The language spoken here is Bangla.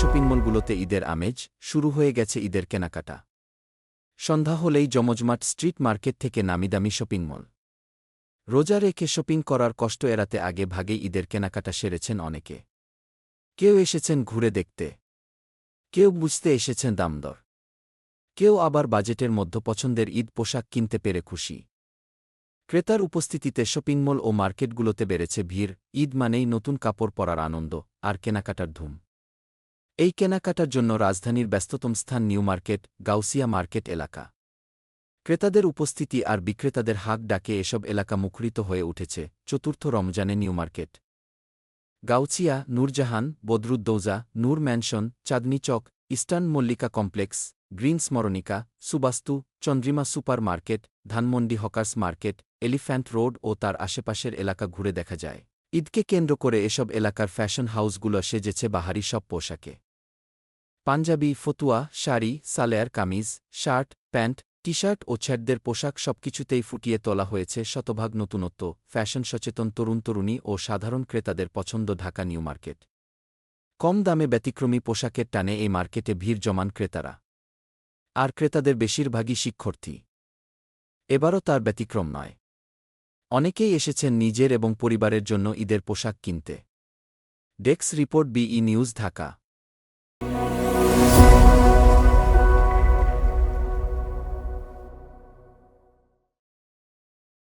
শপিংমলগুলোতে ঈদের আমেজ, শুরু হয়ে গেছে ঈদের কেনাকাটা। সন্ধ্যা হলেই জমজমাট স্ট্রিট মার্কেট থেকে নামিদামি শপিংমল। রোজা রেখে শপিং করার কষ্ট এড়াতে আগে ভাগেই ঈদের কেনাকাটা সেরেছেন অনেকে। কেউ এসেছেন ঘুরে দেখতে, কেউ বুঝতে এসেছেন দামদর, কেউ আবার বাজেটের মধ্যে পছন্দের ঈদ পোশাক কিনতে পেরে খুশি। ক্রেতার উপস্থিতিতে শপিংমল ও মার্কেটগুলোতে বেড়েছে ভিড়। ঈদ মানেই নতুন কাপড় পরার আনন্দ আর কেনাকাটার ধুম। এই কেনাকাটার জন্য রাজধানীর ব্যস্ততম স্থান নিউ মার্কেট, গাউসিয়া মার্কেট এলাকা। ক্রেতাদের উপস্থিতি আর বিক্রেতাদের হাঁক ডাকে এসব এলাকা মুখরিত হয়ে উঠেছে। চতুর্থ রমজানে New Market, Gausia, Nurjahan, Badruddoza, Noor Mansion, Chandni Chowk, Eastern Mallika Complex, Green Smaranika, Subastu, Chandrima Super Market, Dhanmondi Hawkers Market, Elephant Road ও তার আশেপাশের এলাকা ঘুরে দেখা যায়। ঈদকে কেন্দ্র করে এসব এলাকার ফ্যাশন হাউসগুলো সেজেছে বাহারি সব পোশাকে। পাঞ্জাবি, ফতুয়া, sari, salwar kameez, shirt, pant, T-shirt ও ছেলেদের পোশাক সবকিছুতেই ফুটিয়ে তোলা হয়েছে শতভাগ নতুনত্ব। ফ্যাশন সচেতন তরুণ-তরুণী ও সাধারণ ক্রেতাদের পছন্দ ঢাকা নিউ মার্কেট। কম দামে ব্যতিক্রমী পোশাকের টানে এই মার্কেটে ভিড় জমান ক্রেতারা। আর ক্রেতাদের বেশিরভাগই শিক্ষার্থী। এবারও তার ব্যতিক্রম নয়। অনেকেই এসেছেন নিজের এবং পরিবারের জন্য ঈদের পোশাক কিনতে। Desk report, BE news, Dhaka.